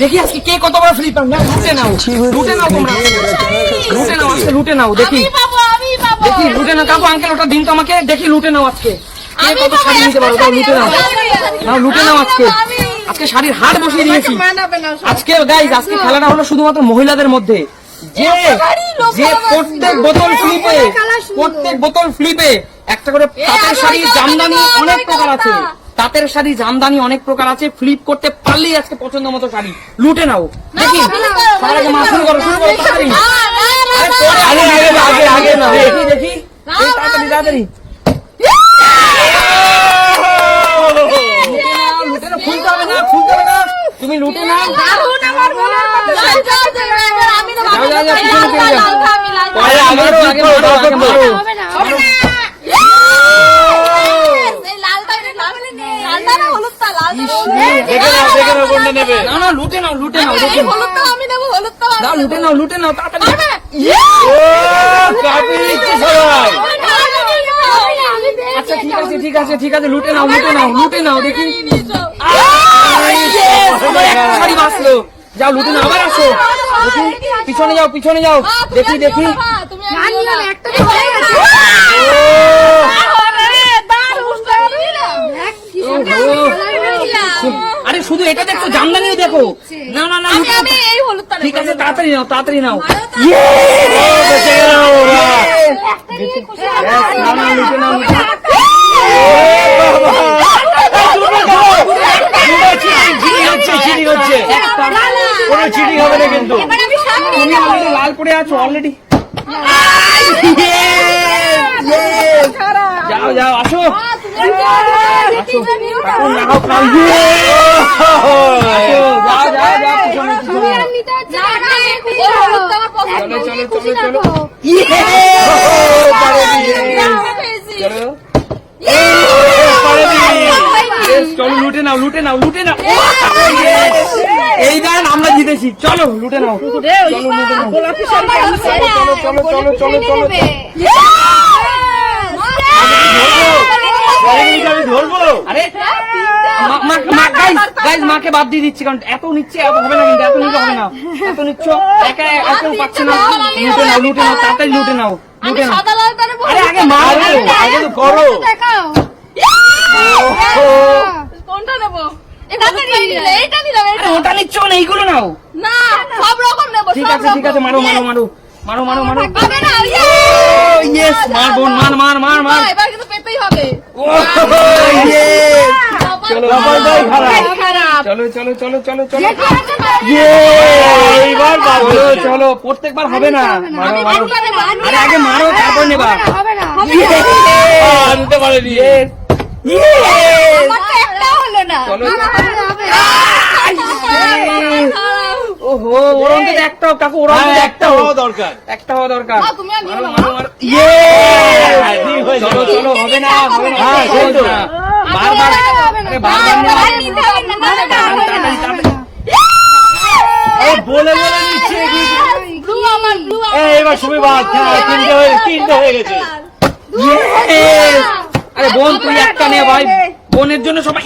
দেখি আজকে কে কত বড় ফ্লিপ না লুটে নাও তোমরা লুটে নাও দেখি লুটে নাও কাকু আঙ্কেল ওটা দিন তো আমাকে দেখি লুটে নাও আজকে কে কত শাড়ি নিতে পারো তাও লুটে নাও আজকে শাড়ির হাট বসিয়ে দিয়েছি আজকে গাইস আজকে খেলাটা হলো শুধুমাত্র মহিলাদের মধ্যে যে প্রত্যেক বোতল ফ্লিপে একটা করে তাঁতের শাড়ির জামদানি অনেক প্রকার আছে তাঁতের শাড়ি জামদানি অনেক প্রকার আছে ফ্লিপ করতে পারলেই আজকে পছন্দ মতো শাড়ি লুটে নাও দেখি শুরু করো দেখি তাড়াতাড়ি খুলতে হবে না তুমি লুটে নাও লুটে নাও আচ্ছা ঠিক আছে লুটে নাও দেখি শাড়ি বাঁচলো যাও লুটে নাও আবার আসো দেখি পিছনে যাও দেখি আরে শুধু এটা দেখো জামদানিও দেখো না ঠিক আছে তাড়াতাড়ি নাও চিটিং হবে না কিন্তু তুমি লাল পড়ে আছো অলরেডি যাও আসো চলো লুটে নাও এই গান আমরা জিতেছি চলো লুটে নাও মাকে বাদ দিয়ে দিচ্ছি কারণ এত নিচ্ছে এত হবে না কিন্তু এত নিচ্ছ একা পাচ্ছে না লুটে নাও তাড়াতাড়ি লুটে নাও আরে আগে আগে তো করো কোনটা নেবো ওটা নিচ্ছ না এইগুলো নাও না সব রকম নেবো ঠিক আছে মারো ইয়েস মার বোন মার এবার কিন্তু পেতেই হবে চলো প্রত্যেকবার হবে না মারো আরে আগে মারো তারপর নেবা আনতে পারেনি ওহো ওর অন্তত একটাও কাকু ওর অন্তত একটা হওয়া দরকার চলো হবে না বারবার বলে নিচ্ছে এবার সুবিধা তিনটে হয়ে গেছে আরে বোন তুই একটা নে ভাই বোনের জন্য সবাই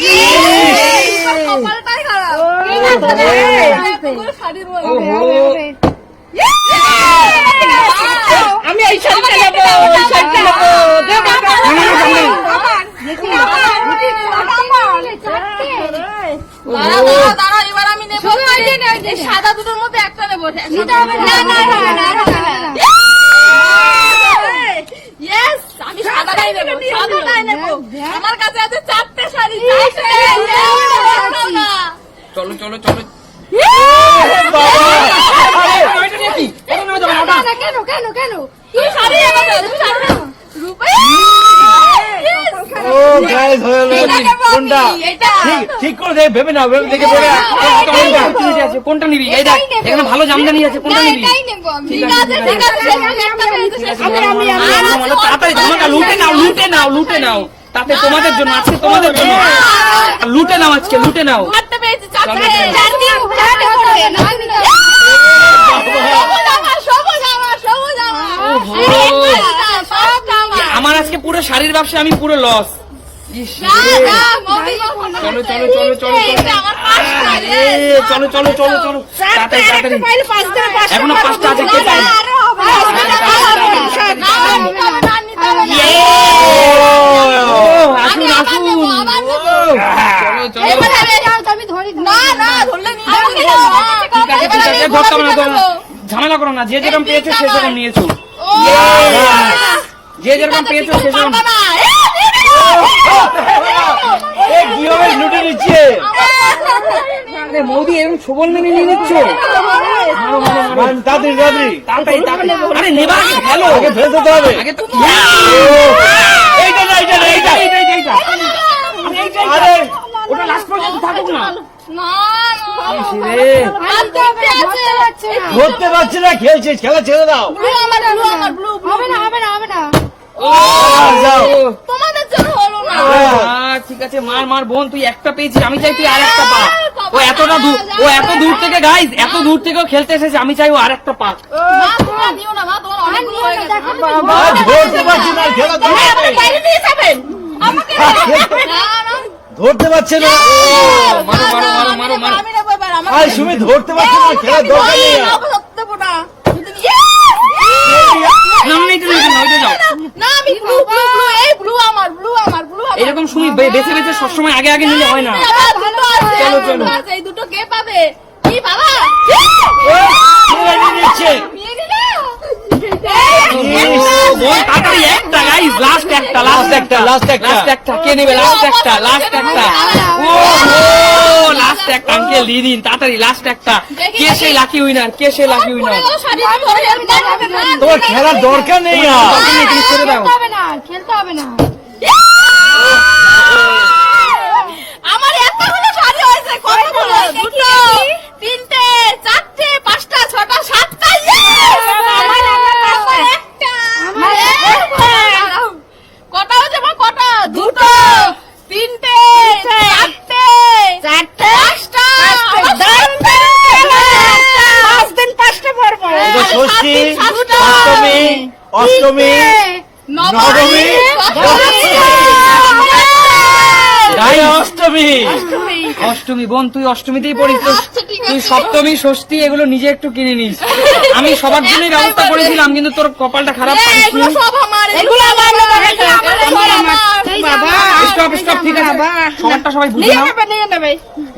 আমি এই শাড়িটা নেবো দাঁড়া এবার আমি নেবো সাদা দুটোর মধ্যে একটা নেবো আমি সাদাটাই নেবো আমার কাছে আছে 4টে শাড়ি চলো কেন তুই শাড়ি ঠিক করে ভেবে নাও দেখে কোনটা নিবি এখানে ভালো জামদানি আছে কোনটা নিবি তাড়াতাড়ি লুটে নাও তাতে তোমাদের জন্য আজকে লুটে নাও লুটে নাও আমার আজকে পুরো শাড়ির ব্যবসা আমি পুরো লস ইস যা, রে। যা, মমি, চলো চলো চলো চলো এটা আমার পাঁচটা, এ, চলো চলো চলো চলো তাড়াতাড়ি তাড়াতাড়ি এখনো 5টা আছে কে পাই না, আমি পাবো না, নিতে হবে না। আসুন আমি আবার আসুন নেবো, আবার নেবো। চলো চলো এবার না, না, ধরলে নিতে হবে না। ঠিক আছে ঠিক আছে এবার আমি ধরতে হবে না ঘোড়া ধরো না। ঝামেলা করো না যে যেরকম পেয়েছো সে সেরকম নিয়েছো ও, যে যেরকম পেয়েছো সে সেরকম পারবা না। কিভাবে লুটে নিচ্ছে আরে মোদি এরকম সবল মেনে নিয়ে নিচ্ছ মারো মারো মারো তাড়াতাড়ি তাড়াতাড়ি তাড়াতাড়ি তাড়াতাড়ি আরে নেবা আগে ফেলো আগে ফেল দিতে হবে আগে তো এইটা না এইটা না এইটা এইটা আরে ওটা লাস্ট পর্যন্ত থাকুক না না, ইস না। রে আর তিনটে আছে। ধরতে পারছি না খেলছে খেলা ছেড়ে দাও ব্লু আমার, ব্লু আমার, ব্লু, ব্লু। ও যাও। তোমাদের জন্য হলো না। ঠিক আছে মার মার বোন তুই একটা পেয়েছিস আমি চাই তুই আর একটা পা ও এত দূর থেকে গাইস এত দূর থেকেও খেলতে এসেছে আমি চাই ও আর একটা পা মা, তোমরা নিও না, মা, তোমার অনেকগুলো হয়ে গেছে। আর ধরতে পারছি না খেলা হ্যাঁ, ধরতে আপনি বাইরে নিয়ে যাবেন। আমাকে না, না। ধরতে পারছে না মারো, মারো, মারো, মারো, মারো। আমি নেবো এবার, আমাকে আর নেবো। সুমি ধরতে পারছে না খেলা দরকার নেই আর। না, আমি ধরতে দেবো না। না না এটা না ওইটা যাও না, আমি ব্লু, ব্লু, ব্লু, এই ব্লু আমার, ব্লু আমার, ব্লু আমার। এরকম শুনি বেছে বেছে সবসময় আগে আগে নিলে হয় না আবার দুটো আছে, চলো, দুটো চলো। আছে, এই দুটো কে পাবে? কি বাবা? খেলা নিয়ে নিচ্ছে নিয়ে নিলে? বোন তাড়াতাড়ি একটা গাইস লাস্ট একটা লাস্ট একটা লাস্ট একটা লাস্ট একটা কে নেবে লাস্ট একটা লাস্ট একটা ও লাস্ট একটা আঙ্কেল দিয়ে দিন তাড়াতাড়ি লাস্ট একটা কে সেই লাকি উইনার কে সেই লাকি পড়ে উইনার গেল, শাড়ি পরে আমি দেখাবে না। তোমার খেলার দরকার নেই আর ছেড়ে দাও আমার এতগুলো শাড়ি হয়েছে, কতগুলো? দুটো, তিনটে, চারটে, পাঁচটা, ছটা, সাতটা, yes! আমার একটা। কটা হয়েছে মা, কটা? দুটো, তিনটে, চারটে, পাঁচটা, আমার সাতটা। এটা ষষ্ঠী সাতটা, সপ্তমী অষ্টমী নবমী, গাইস অষ্টমী অষ্টমী বোন তুই অষ্টমীতেই পড়িস তো আচ্ছা, ঠিক আছে। তুই সপ্তমী ষষ্ঠী এগুলো নিজে একটু কিনে নিস আমি সবার জন্যই ব্যবস্থা করেছিলাম কিন্তু তোর কপালটা খারাপ পারিস এগুলো সব আমার, এগুলো আমার, স্টপ স্টপ ঠিক আছে সবারটা সবাই বুঝে নাও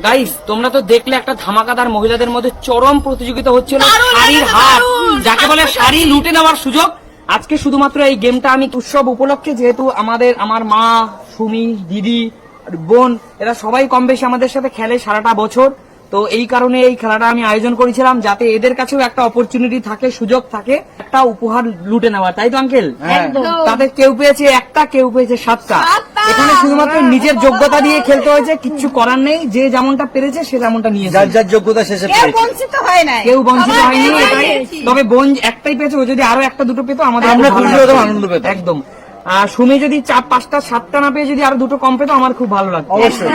গাইস তোমরা তো দেখলে একটা ধামাকাদার মহিলাদের মধ্যে চরম প্রতিযোগিতা হচ্ছিল দারুণ, শাড়ির দারুণ, হাত দারুণ। যাকে বলে শাড়ি লুটে নেওয়ার সুযোগ আজকে শুধুমাত্র এই গেমটা আমি উৎসব উপলক্ষে যেহেতু আমার মা সুমি দিদি বোন এরা সবাই কম বেশি আমাদের সাথে খেলে সারাটা বছর তো এই কারণে এই খেলাটা আমি আয়োজন করেছিলাম যাতে এদের কাছেও একটা অপরচুনিটি থাকে সুযোগ থাকে একটা উপহার লুটে নেওয়ার তাই তো আঙ্কেল হ্যাঁ। তাদের কেউ পেয়েছে একটা কেউ পেয়েছে সাতটা সাতটা। এখানে শুধুমাত্র নিজের যোগ্যতা দিয়ে খেলতে হয়েছে কিচ্ছু করার নেই যে যেমনটা পেরেছে সে যেমনটা নিয়েছে যার যার যোগ্যতা শেষে পেয়েছে বঞ্চিত হয় নাই, কেউ বঞ্চিত সবাই হয়নি পেয়েছে। এটাই তবে বোন একটাই পেয়েছে ও যদি আরো একটা দুটো পেতো আমাদের আমরা খুব ভালো খুশি লাগতো। হতাম, আনন্দ পেতাম। একদম আর সুমি যদি 4-5টা 7টা না পেয়ে যদি আরো দুটো কম পেতো আমার খুব ভালো লাগতো অবশ্যই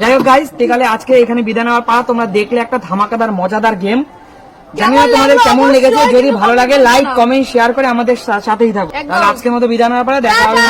যাই হোক গাইস তেকালে আজকে এখানে বিদায় নেওয়ার পর তোমরা দেখলে একটা ধামাকাদার মজাদার গেম জানি না তোমাদের কেমন লেগেছে যদি ভালো লাগে লাইক কমেন্ট শেয়ার করে আমাদের সাথেই থাকো তাহলে আজকের মতো বিদায় নেওয়ার পরে দেখা হবে